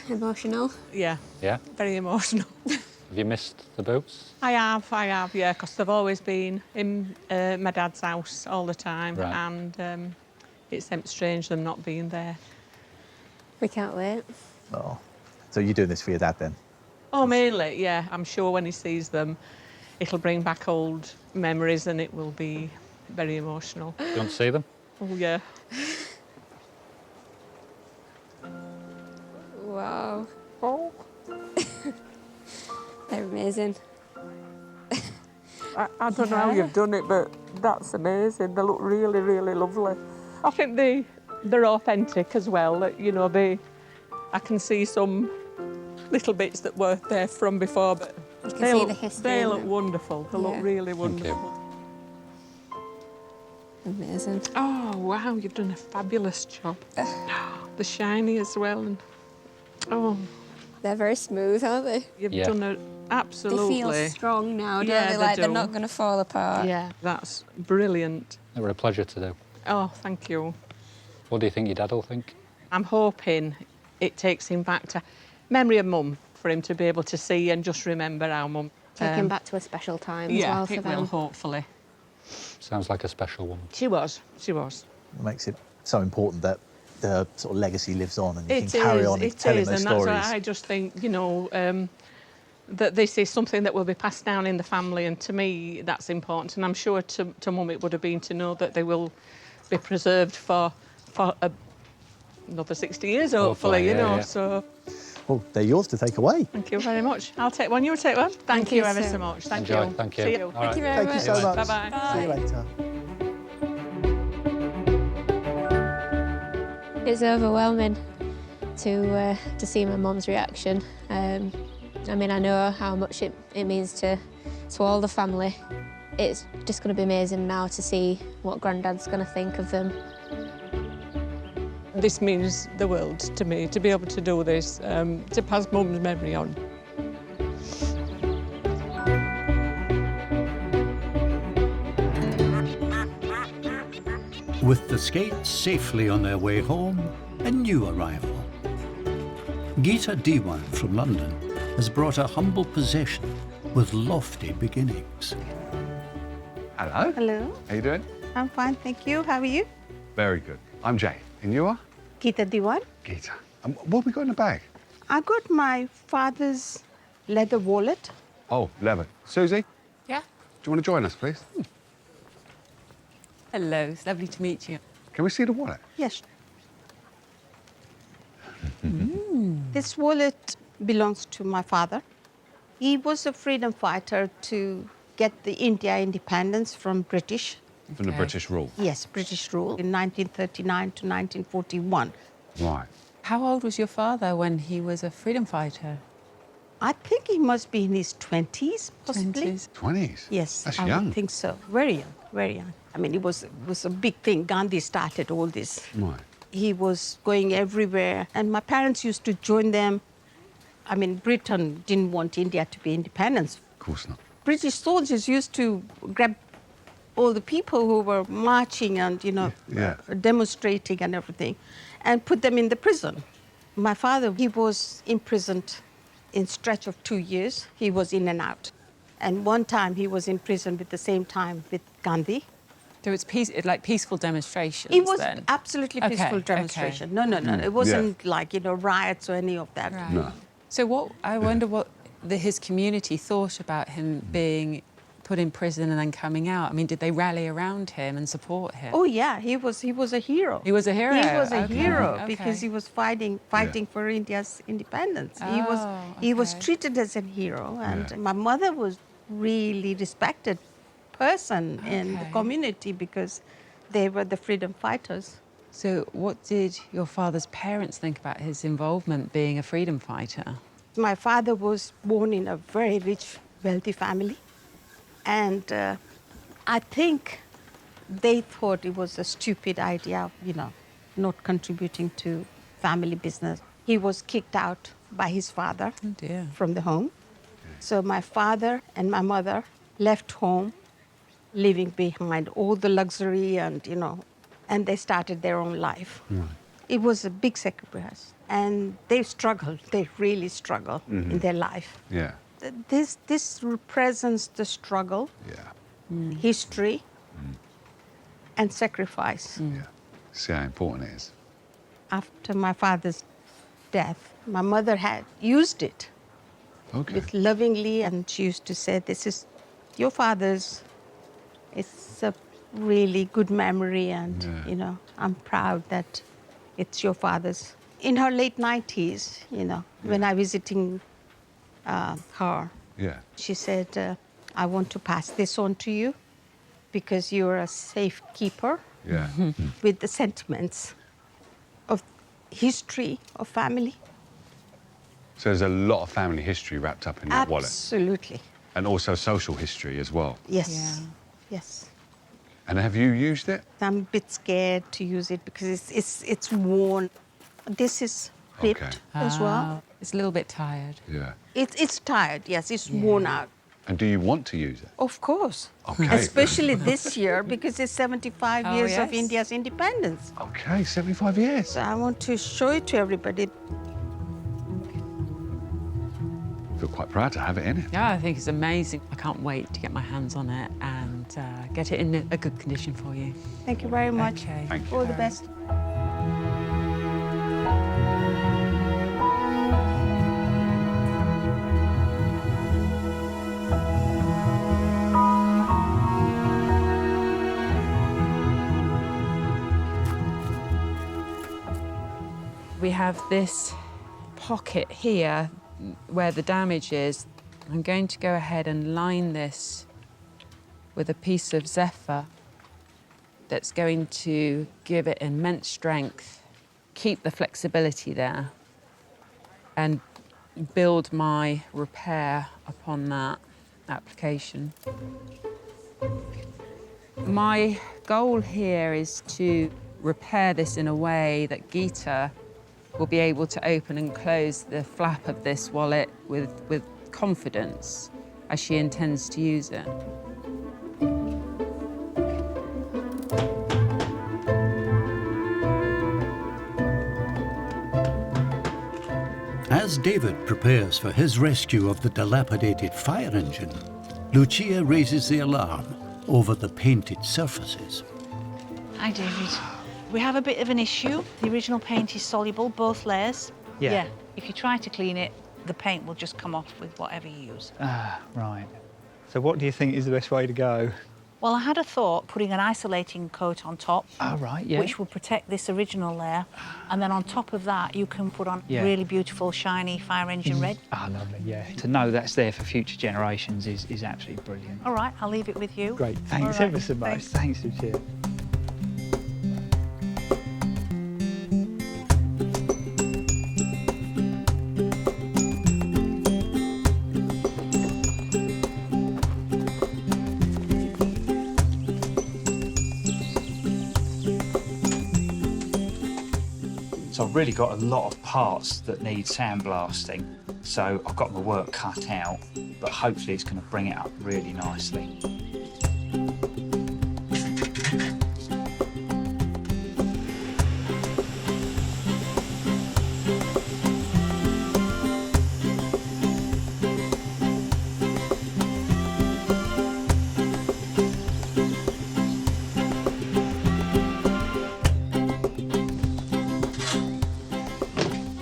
Speaker 8: Emotional.
Speaker 5: Yeah,
Speaker 6: Yeah?
Speaker 5: very emotional.
Speaker 6: Have you missed the boots?
Speaker 5: I have, yeah, because they've always been in my dad's house all the time,
Speaker 6: Right.
Speaker 5: and it seemed strange them not being there.
Speaker 8: We can't wait.
Speaker 16: Oh. So you're doing this for your dad then?
Speaker 5: Oh, mainly, yeah. I'm sure when he sees them, it'll bring back old memories and it will be very emotional.
Speaker 6: Do you want to see them?
Speaker 5: Oh, yeah.
Speaker 8: Wow.
Speaker 5: Oh.
Speaker 8: They're amazing.
Speaker 5: I don't know how you've done it, but that's amazing. They look really, really lovely. I think they're authentic as well. That, you know, I can see some little bits that were there from before, but
Speaker 8: You can see the history
Speaker 5: they
Speaker 8: in
Speaker 5: look
Speaker 8: them.
Speaker 5: wonderful. They look
Speaker 8: Yeah.
Speaker 5: really wonderful.
Speaker 8: Amazing.
Speaker 5: Oh, wow, you've done a fabulous job. The shiny as well. And, oh,
Speaker 8: They're very smooth, aren't they?
Speaker 5: you've done it absolutely.
Speaker 8: They feel strong now, don't
Speaker 5: Yeah,
Speaker 8: they?
Speaker 5: they
Speaker 8: Like they're
Speaker 5: do.
Speaker 8: not going to fall apart.
Speaker 5: Yeah, that's brilliant.
Speaker 6: They were a pleasure to do.
Speaker 5: Oh, thank you.
Speaker 6: What do you think your dad will think?
Speaker 5: I'm hoping it takes him back to memory of Mum, for him to be able to see and just remember our Mum.
Speaker 8: Take him back to a special time as well for
Speaker 5: it
Speaker 8: them.
Speaker 5: will, hopefully.
Speaker 6: Sounds like a special one.
Speaker 5: She was.
Speaker 16: It makes it so important that the sort of legacy lives on and you
Speaker 5: It
Speaker 16: can carry
Speaker 5: is,
Speaker 16: on
Speaker 5: it
Speaker 16: telling
Speaker 5: is,
Speaker 16: those
Speaker 5: and
Speaker 16: stories.
Speaker 5: that's why I just think, you know, that this is something that will be passed down in the family, and to me that's important, and I'm sure to Mum it would have been to know that they will be preserved for another 60 years, hopefully, you know, so...
Speaker 16: Well, they're yours to take away.
Speaker 5: Thank you very much. I'll take one, you take one. Thank you ever so much. Thank
Speaker 6: Enjoy.
Speaker 5: you.
Speaker 6: Thank you.
Speaker 5: See you.
Speaker 6: All right.
Speaker 8: Thank you very
Speaker 16: Thank you
Speaker 8: much.
Speaker 16: so much.
Speaker 5: Bye-bye.
Speaker 16: See you later.
Speaker 8: It's overwhelming to see my mum's reaction. I mean, I know how much it means to all the family. It's just going to be amazing now to see what Grandad's going to think of them.
Speaker 5: This means the world to me, to be able to do this, to pass Mum's memory on.
Speaker 1: With the skates safely on their way home, a new arrival. Geeta Diwan from London has brought a humble possession with lofty beginnings.
Speaker 4: Hello.
Speaker 14: Hello.
Speaker 4: How you doing?
Speaker 14: I'm fine, thank you. How are you?
Speaker 4: Very good. I'm Jay. And you are?
Speaker 14: Geeta Diwan.
Speaker 4: Geeta. What have we got in the bag?
Speaker 14: I got my father's leather wallet.
Speaker 4: Oh, leather. Susie,
Speaker 5: Yeah.
Speaker 4: do you want to join us, please?
Speaker 5: Hello, it's lovely to meet you.
Speaker 4: Can we see the wallet?
Speaker 14: Yes. This wallet belongs to my father. He was a freedom fighter to get the India independence from British.
Speaker 4: From the British rule?
Speaker 14: Yes, British rule in 1939 to 1941.
Speaker 4: Right.
Speaker 5: How old was your father when he was a freedom fighter?
Speaker 14: I think he must be in his 20s, possibly.
Speaker 4: 20s?
Speaker 14: Yes,
Speaker 4: That's
Speaker 14: I
Speaker 4: young.
Speaker 14: would think so. Very young, very young. I mean, it was a big thing. Gandhi started all this.
Speaker 4: Right.
Speaker 14: He was going everywhere, and my parents used to join them. I mean, Britain didn't want India to be independent.
Speaker 4: Of course not.
Speaker 14: British soldiers used to grab all the people who were marching and, demonstrating and everything, and put them in the prison. My father, he was imprisoned in stretch of 2 years. He was in and out. And one time he was in prison at the same time with Gandhi.
Speaker 5: So it's peaceful demonstrations.
Speaker 14: It was
Speaker 5: then?
Speaker 14: absolutely peaceful
Speaker 5: Okay,
Speaker 14: demonstration.
Speaker 5: okay.
Speaker 14: No. It wasn't like, riots or any of that.
Speaker 5: Right. No. So I wonder what his community thought about him being put in prison and then coming out. I mean, did they rally around him and support him?
Speaker 14: Oh yeah, he was a hero.
Speaker 5: He was a hero.
Speaker 14: He was a
Speaker 5: Okay,
Speaker 14: hero
Speaker 5: okay.
Speaker 14: because he was fighting for India's independence.
Speaker 5: Oh,
Speaker 14: he was
Speaker 5: okay.
Speaker 14: treated as a hero, and my mother was really respected person in the community because they were the freedom fighters.
Speaker 5: So what did your father's parents think about his involvement being a freedom fighter?
Speaker 14: My father was born in a very rich, wealthy family, and I think they thought it was a stupid idea of, not contributing to family business. He was kicked out by his father from the home. So my father and my mother left home, leaving behind all the luxury and, and they started their own life.
Speaker 4: Right.
Speaker 14: It was a big sacrifice, and they struggled. They really struggled in their life.
Speaker 4: Yeah.
Speaker 14: This represents the struggle, history, and sacrifice.
Speaker 4: Yeah. See how important it is.
Speaker 14: After my father's death, my mother had used it with lovingly, and she used to say, "This is your father's. It's a really good memory, and I'm proud that it's your father's." In her late 90s, when I visiting her, she said, "I want to pass this on to you because you're a safe keeper with the sentiments of history of family."
Speaker 4: So there's a lot of family history wrapped up in that wallet.
Speaker 14: Absolutely.
Speaker 4: And also social history as well.
Speaker 14: Yes. Yes.
Speaker 4: And have you used it?
Speaker 14: I'm a bit scared to use it because it's worn. This is ripped as well.
Speaker 5: It's a little bit tired.
Speaker 4: Yeah.
Speaker 14: It's tired, yes, it's worn out.
Speaker 4: And do you want to use it?
Speaker 14: Of course.
Speaker 4: Okay.
Speaker 14: Especially this year because it's 75 years of India's independence.
Speaker 4: Okay, 75 years.
Speaker 14: So I want to show it to everybody.
Speaker 4: I feel quite proud to have it in it.
Speaker 5: Yeah, I think it's amazing. I can't wait to get my hands on it and get it in a good condition for you.
Speaker 14: Thank you very much.
Speaker 5: Okay.
Speaker 4: Thank you.
Speaker 14: All the best.
Speaker 5: We have this pocket here where the damage is. I'm going to go ahead and line this with a piece of zephyr that's going to give it immense strength, keep the flexibility there, and build my repair upon that application. My goal here is to repair this in a way that Geeta will be able to open and close the flap of this wallet with confidence as she intends to use it.
Speaker 1: As David prepares for his rescue of the dilapidated fire engine, Lucia raises the alarm over the painted surfaces.
Speaker 17: Hi, David. We have a bit of an issue. The original paint is soluble, both layers.
Speaker 3: Yeah.
Speaker 17: If you try to clean it, the paint will just come off with whatever you use.
Speaker 3: Ah, right. So what do you think is the best way to go?
Speaker 17: Well, I had a thought putting an isolating coat on top.
Speaker 3: Oh, right, yeah.
Speaker 17: Which will protect this original layer. And then on top of that, you can put on
Speaker 3: Yeah.
Speaker 17: really beautiful, shiny fire engine red.
Speaker 3: Ah, lovely, yeah. To know that's there for future generations is absolutely brilliant.
Speaker 17: All right, I'll leave it with you.
Speaker 3: Great, thanks
Speaker 17: All right,
Speaker 3: ever so much. Thanks, Lucia. So I've really got a lot of parts that need sandblasting. So I've got my work cut out, but hopefully it's going to bring it up really nicely.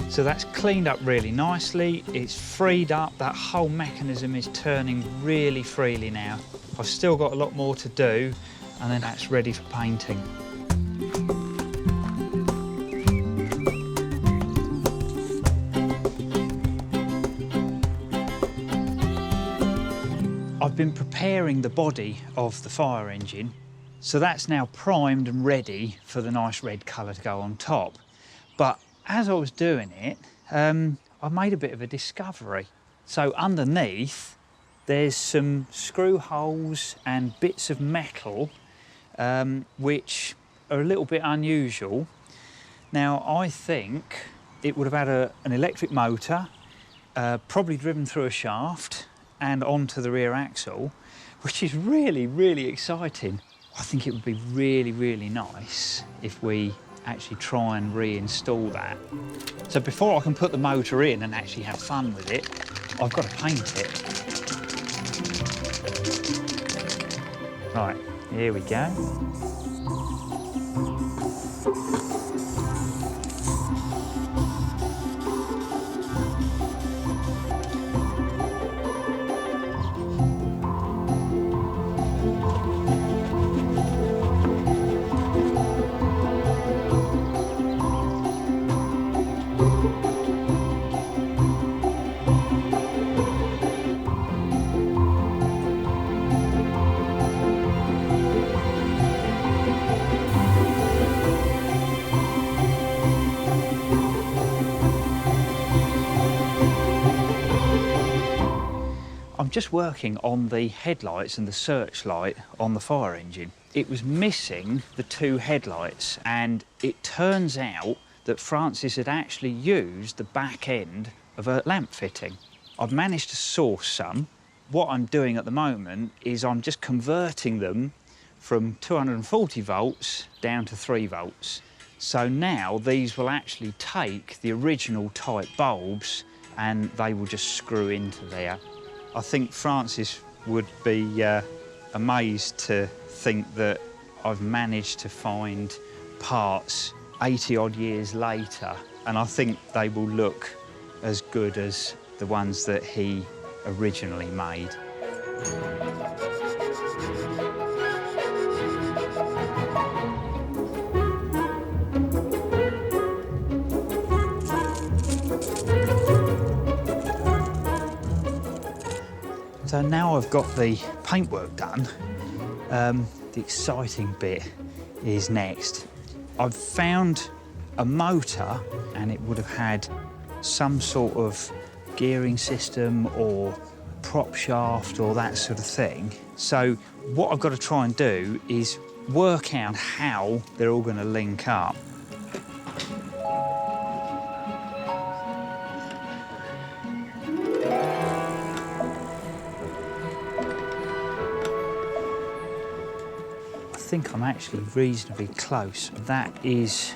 Speaker 3: So that's cleaned up really nicely, it's freed up, that whole mechanism is turning really freely now. I've still got a lot more to do, and then that's ready for painting. I've been preparing the body of the fire engine, so that's now primed and ready for the nice red colour to go on top. But as I was doing it, I made a bit of a discovery. So underneath, there's some screw holes and bits of metal, which are a little bit unusual. Now, I think it would have had an electric motor, probably driven through a shaft and onto the rear axle, which is really, really exciting. I think it would be really, really nice if we actually try and reinstall that. So before I can put the motor in and actually have fun with it, I've got to paint it. Right, here we go. I'm just working on the headlights and the searchlight on the fire engine. It was missing the two headlights, and it turns out that Francis had actually used the back end of a lamp fitting. I've managed to source some. What I'm doing at the moment is I'm just converting them from 240 volts down to 3 volts. So now these will actually take the original type bulbs and they will just screw into there. I think Francis would be amazed to think that I've managed to find parts 80-odd years later, and I think they will look as good as the ones that he originally made. So now I've got the paintwork done, the exciting bit is next. I've found a motor, and it would have had some sort of gearing system or prop shaft or that sort of thing. So what I've got to try and do is work out how they're all going to link up. I think I'm actually reasonably close. That is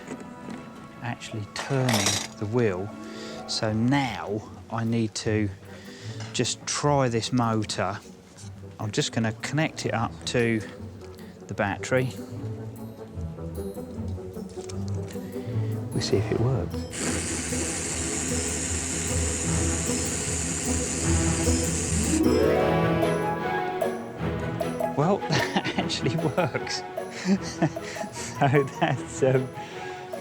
Speaker 3: actually turning the wheel. So now I need to just try this motor. I'm just going to connect it up to the battery. We'll see if it works. Well, that actually works. So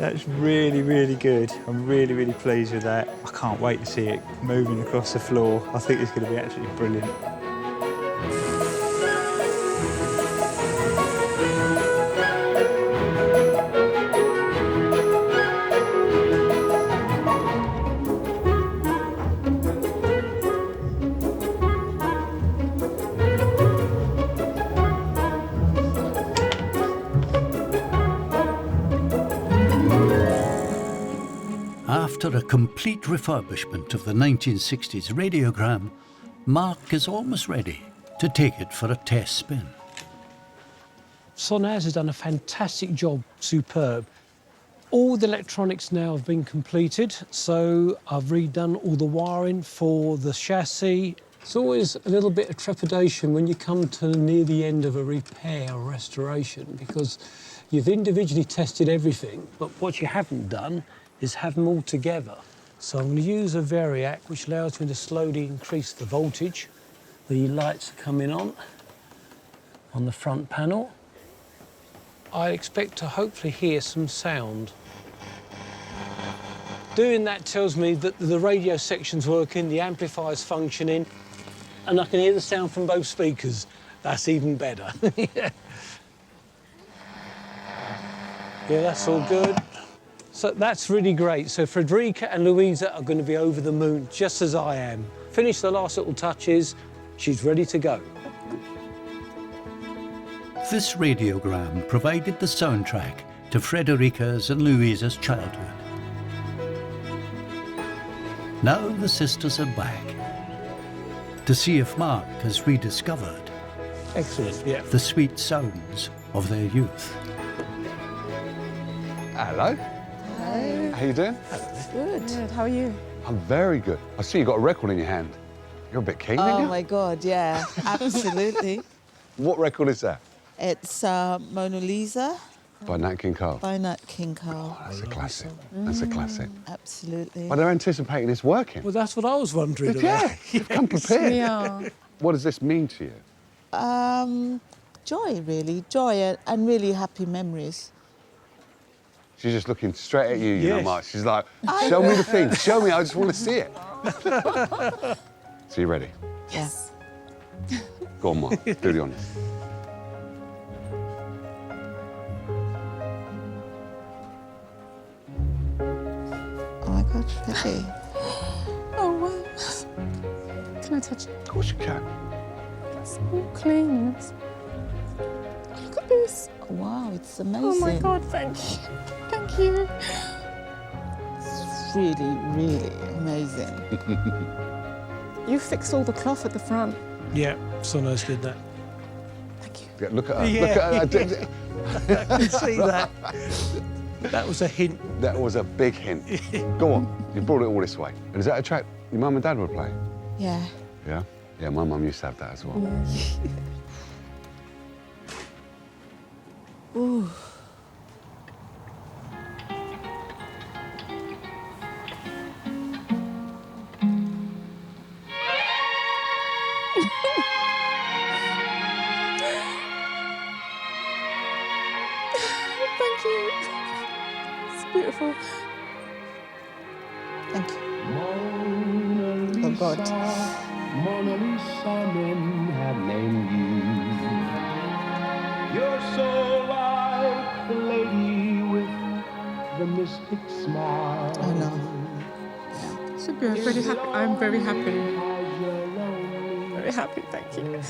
Speaker 3: that's really, really good. I'm really, really pleased with that. I can't wait to see it moving across the floor. I think it's going to be absolutely brilliant.
Speaker 1: After a complete refurbishment of the 1960s radiogram, Mark is almost ready to take it for a test spin.
Speaker 2: Sonaz has done a fantastic job, superb. All the electronics now have been completed, so I've redone all the wiring for the chassis. It's always a little bit of trepidation when you come to near the end of a repair or restoration, because you've individually tested everything, but what you haven't done is have them all together. So I'm going to use a variac, which allows me to slowly increase the voltage. The lights are coming on the front panel. I expect to hopefully hear some sound. Doing that tells me that the radio section's working, the amplifier's functioning, and I can hear the sound from both speakers. That's even better. Yeah, that's all good. So that's really great. So Frederica and Louisa are going to be over the moon, just as I am. Finish the last little touches, she's ready to go.
Speaker 1: This radiogram provided the soundtrack to Frederica's and Louisa's childhood. Now the sisters are back to see if Mark has rediscovered
Speaker 2: Excellent, yeah.
Speaker 1: the sweet sounds of their youth.
Speaker 7: Hello.
Speaker 18: Hello.
Speaker 7: How you doing?
Speaker 18: Good. How are you?
Speaker 7: I'm very good. I see you got a record in your hand. You're a bit keen, aren't
Speaker 18: Oh
Speaker 7: you?
Speaker 18: my God, yeah, absolutely.
Speaker 7: What record is that?
Speaker 18: It's Mona Lisa
Speaker 7: By Nat King Cole.
Speaker 18: by Nat King Cole.
Speaker 7: That's a classic. That's a classic.
Speaker 18: Absolutely.
Speaker 7: Well, they're anticipating this working.
Speaker 2: Well, that's what I was wondering about.
Speaker 7: Yeah, you've come prepared.
Speaker 18: Yeah.
Speaker 7: What does this mean to you?
Speaker 18: Joy, really. Joy and really happy memories.
Speaker 7: She's just looking straight at you, you know,
Speaker 18: Yes.
Speaker 7: Mark. She's like,
Speaker 18: I
Speaker 7: show me
Speaker 18: know.
Speaker 7: the thing. Show me. I just want to see it. So you ready?
Speaker 18: Yes.
Speaker 7: Go on, Mark. Do the honours.
Speaker 18: Oh my God, Freddie.
Speaker 10: Oh, wow. Can I touch it?
Speaker 7: Of course you can.
Speaker 10: It's so clean. Look at this.
Speaker 18: Wow, it's amazing.
Speaker 10: Oh my God, thank you. Thank you.
Speaker 18: It's really, really amazing.
Speaker 10: You fixed all the cloth at the front.
Speaker 2: Yeah, Sonos did that.
Speaker 7: Yeah, look at her.
Speaker 2: Yeah.
Speaker 7: Look at her.
Speaker 2: I can see that. That was a hint.
Speaker 7: That was a big hint. Go on. You brought it all this way. And is that a track your mum and dad would play?
Speaker 18: Yeah.
Speaker 7: Yeah? Yeah, my mum used to have that as well.
Speaker 18: Ooh.
Speaker 10: Thank you. It's beautiful.
Speaker 18: Thank you. Oh God.
Speaker 19: Mona Lisa, men have named you. You're so like the lady with the mystic smile.
Speaker 18: I know.
Speaker 10: Should be very happy. I'm very happy. Very happy, thank you.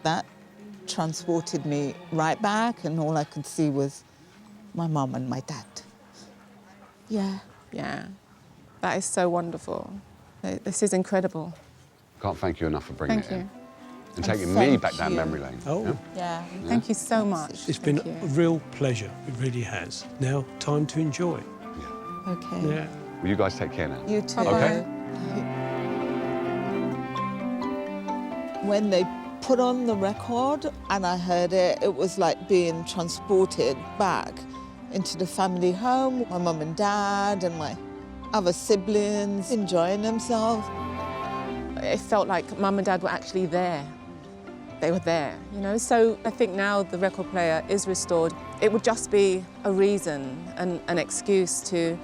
Speaker 18: That transported me right back, and all I could see was my mum and my dad. Yeah.
Speaker 10: Yeah. That is so wonderful. This is incredible.
Speaker 7: Can't thank you enough for bringing
Speaker 10: Thank
Speaker 7: it in.
Speaker 10: you.
Speaker 7: And taking
Speaker 10: Thank
Speaker 7: me back down
Speaker 10: you.
Speaker 7: memory lane.
Speaker 2: Oh.
Speaker 18: Yeah.
Speaker 10: Thank you so much.
Speaker 2: It's been
Speaker 10: Thank
Speaker 2: a
Speaker 10: you.
Speaker 2: real pleasure. It really has. Now, time to enjoy.
Speaker 18: Okay.
Speaker 2: Yeah.
Speaker 7: Well, you guys take care now.
Speaker 18: You too.
Speaker 7: Okay?
Speaker 18: When they put on the record and I heard it, it was like being transported back into the family home. My mum and dad and my other siblings enjoying themselves.
Speaker 10: It felt like mum and dad were actually there. They were there, you know? So I think now the record player is restored. It would just be a reason, an excuse to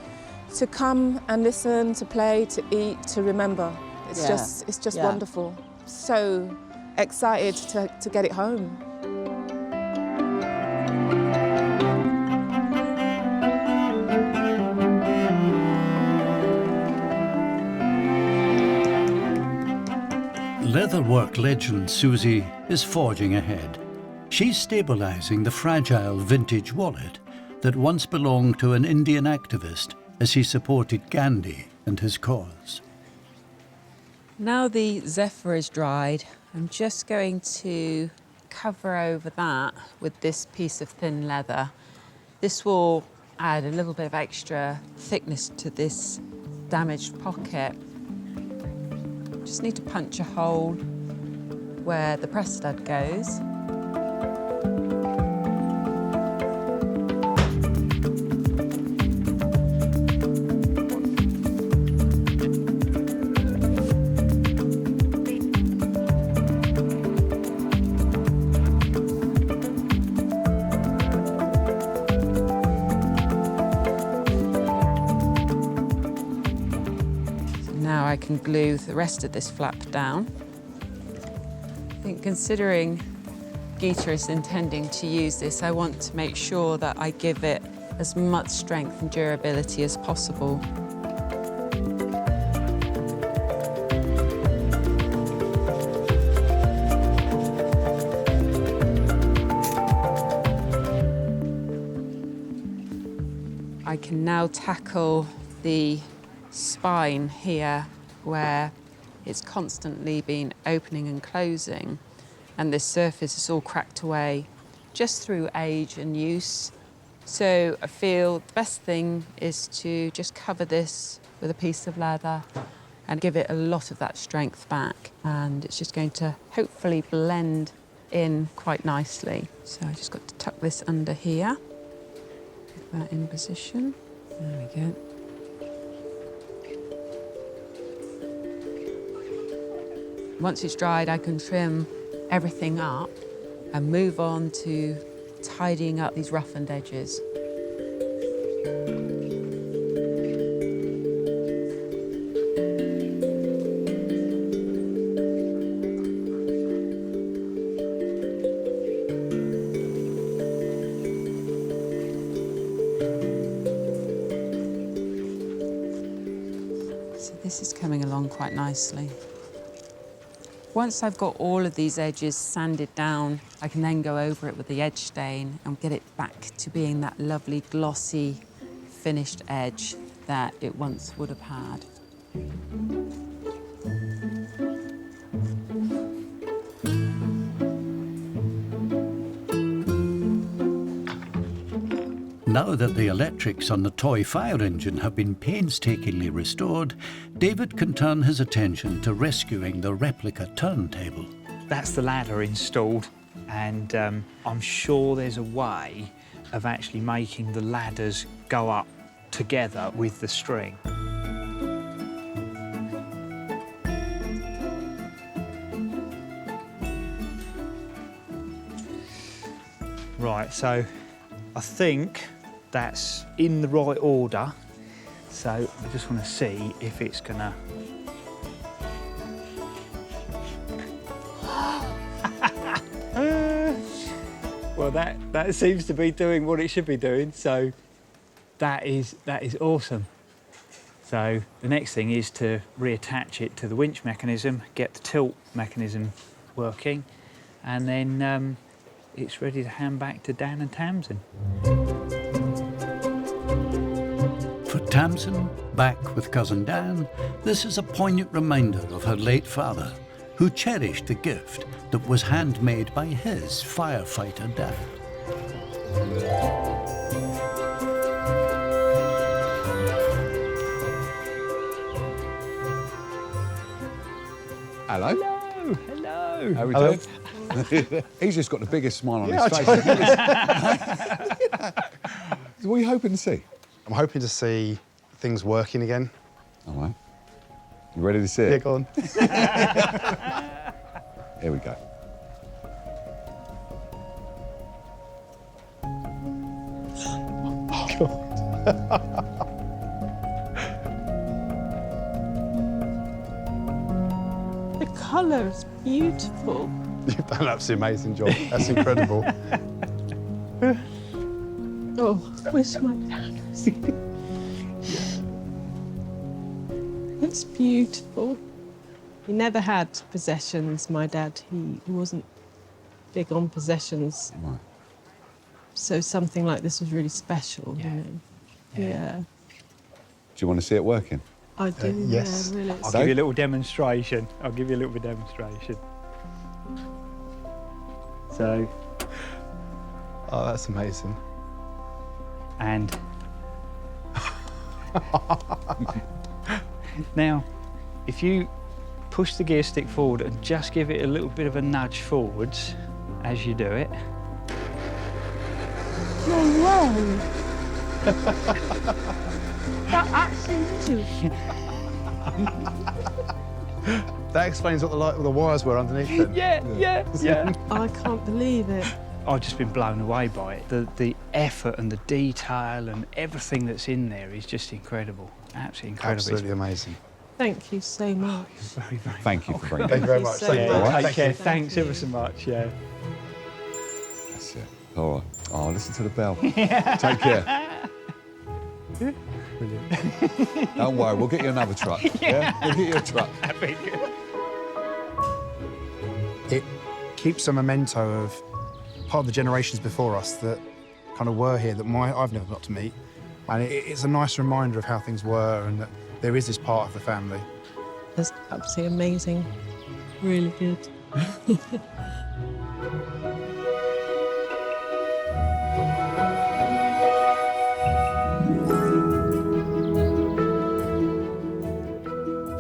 Speaker 10: come and listen, to play, to eat, to remember. It's just wonderful. So excited to get it home.
Speaker 1: Leatherwork legend Susie is forging ahead. She's stabilising the fragile vintage wallet that once belonged to an Indian activist as he supported Gandhi and his cause.
Speaker 20: Now the zephyr is dried, I'm just going to cover over that with this piece of thin leather. This will add a little bit of extra thickness to this damaged pocket. Just need to punch a hole where the press stud goes. I can glue the rest of this flap down. I think considering Geeta is intending to use this, I want to make sure that I give it as much strength and durability as possible. I can now tackle the spine here where it's constantly been opening and closing, and this surface is all cracked away just through age and use. So I feel the best thing is to just cover this with a piece of leather and give it a lot of that strength back, and it's just going to hopefully blend in quite nicely. So I just got to tuck this under here, get that in position. There we go. Once it's dried, I can trim everything up and move on to tidying up these roughened edges. So this is coming along quite nicely. Once I've got all of these edges sanded down, I can then go over it with the edge stain and get it back to being that lovely glossy finished edge that it once would have had.
Speaker 1: Now that the electrics on the toy fire engine have been painstakingly restored, David can turn his attention to rescuing the replica turntable.
Speaker 3: That's the ladder installed, and I'm sure there's a way of actually making the ladders go up together with the string. Right, so I think that's in the right order. So I just want to see if it's gonna... Well, that seems to be doing what it should be doing, so that is awesome. So the next thing is to reattach it to the winch mechanism, get the tilt mechanism working, and then it's ready to hand back to Dan and Tamsin.
Speaker 1: For Tamsin, back with cousin Dan, this is a poignant reminder of her late father, who cherished the gift that was handmade by his firefighter dad.
Speaker 7: Hello.
Speaker 3: Hello, hello.
Speaker 15: do.
Speaker 21: How we
Speaker 15: Hello.
Speaker 21: doing? He's just got the biggest smile on
Speaker 12: Yeah,
Speaker 21: his face. What are you hoping to see?
Speaker 12: I'm hoping to see things working again.
Speaker 21: All right. You ready to see it?
Speaker 12: Yeah, go on.
Speaker 21: Here we go.
Speaker 13: The colour's beautiful.
Speaker 12: You've done an absolutely amazing job. That's incredible.
Speaker 13: Oh, where's my dad? It's beautiful. He never had possessions, my dad. He wasn't big on possessions.
Speaker 21: Right.
Speaker 13: So something like this was really special, you know. Yeah.
Speaker 21: Do you want to see it working?
Speaker 13: I do,
Speaker 3: yes.
Speaker 13: yeah, really.
Speaker 3: I'll give you a little demonstration. I'll give you a little bit of demonstration. So.
Speaker 12: Oh, that's amazing.
Speaker 3: And. Now, if you push the gear stick forward and just give it a little bit of a nudge forwards as you do it.
Speaker 13: No way! That actually do.
Speaker 12: That explains what the wires were underneath it.
Speaker 3: Yeah.
Speaker 13: I can't believe it.
Speaker 3: I've just been blown away by it. The effort and the detail and everything that's in there is just incredible. Absolutely incredible.
Speaker 12: Absolutely amazing.
Speaker 13: Thank you so much.
Speaker 3: Very, very
Speaker 21: Thank you for bringing it.
Speaker 12: Thank you very much.
Speaker 13: so
Speaker 3: Yeah,
Speaker 13: much.
Speaker 3: take care. Thanks ever so much. Yeah.
Speaker 21: That's it. All right. Oh, listen to the bell. Take care.
Speaker 3: Brilliant.
Speaker 21: Don't worry, we'll get you another truck. Yeah? We'll get you a truck.
Speaker 12: It keeps a memento of part of the generations before us that kind of were here that I've never got to meet. And it's a nice reminder of how things were and that there is this part of the family.
Speaker 13: That's absolutely amazing. Really good.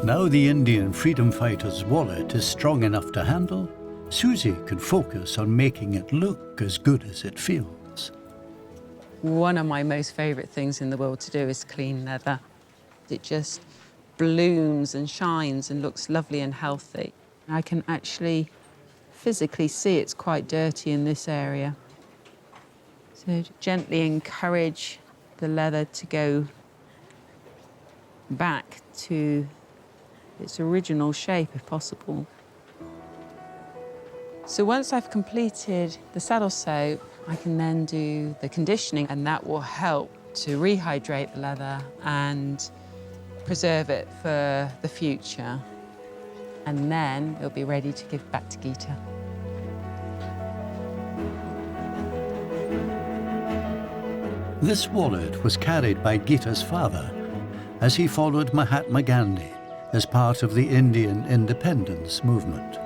Speaker 1: Now the Indian freedom fighter's wallet is strong enough to handle, Susie can focus on making it look as good as it feels.
Speaker 20: One of my most favourite things in the world to do is clean leather. It just blooms and shines and looks lovely and healthy. I can actually physically see it's quite dirty in this area. So gently encourage the leather to go back to its original shape if possible. So once I've completed the saddle soap, I can then do the conditioning, and that will help to rehydrate the leather and preserve it for the future. And then it'll be ready to give back to Geeta.
Speaker 1: This wallet was carried by Geeta's father as he followed Mahatma Gandhi as part of the Indian independence movement.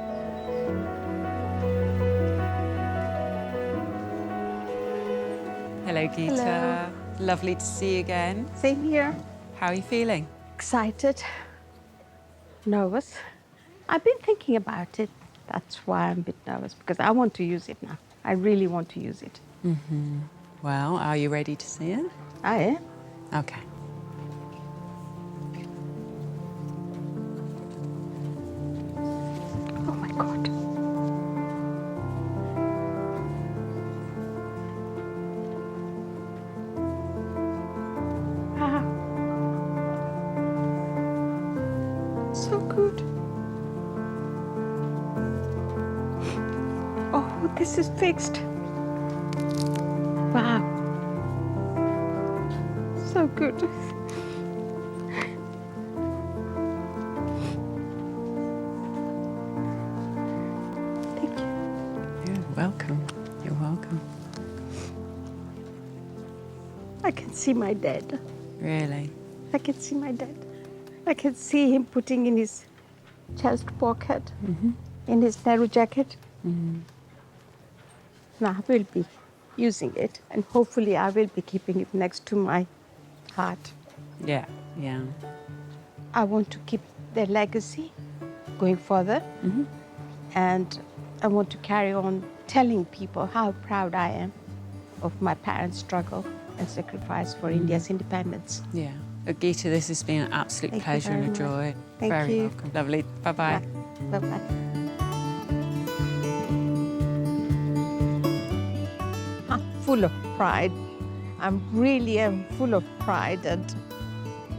Speaker 20: Hello, Geeta.
Speaker 14: Hello.
Speaker 20: Lovely to see you again.
Speaker 14: Same here.
Speaker 20: How are you feeling?
Speaker 14: Excited. Nervous. I've been thinking about it. That's why I'm a bit nervous, because I want to use it now. I really want to use it.
Speaker 20: Mm-hmm. Well, are you ready to see it?
Speaker 14: I am.
Speaker 20: Okay.
Speaker 14: Oh my God. Wow. So good. Oh, this is fixed. Wow. So good.
Speaker 20: You're welcome. You're welcome.
Speaker 14: I can see my dad.
Speaker 20: Really?
Speaker 14: I can see my dad. I can see him putting in his chest pocket, in his narrow jacket. Now I will be using it, and hopefully I will be keeping it next to my heart.
Speaker 20: Yeah, yeah.
Speaker 14: I want to keep their legacy going further, and I want to carry on telling people how proud I am of my parents' struggle and sacrifice for India's independence.
Speaker 20: Yeah. Geeta, this has been an absolute
Speaker 14: Thank you
Speaker 20: pleasure and a
Speaker 14: very
Speaker 20: joy.
Speaker 14: much. Thank
Speaker 20: Very
Speaker 14: you.
Speaker 20: welcome. Lovely. Bye-bye.
Speaker 14: Bye-bye. I'm full of pride. I really am full of pride, and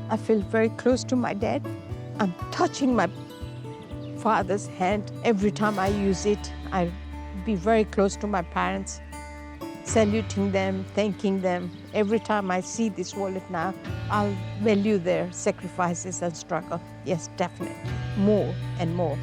Speaker 14: I feel very close to my dad. I'm touching my father's hand every time I use it. I be very close to my parents, saluting them, thanking them. Every time I see this wallet now, I'll value their sacrifices and struggle. Yes, definitely. More and more.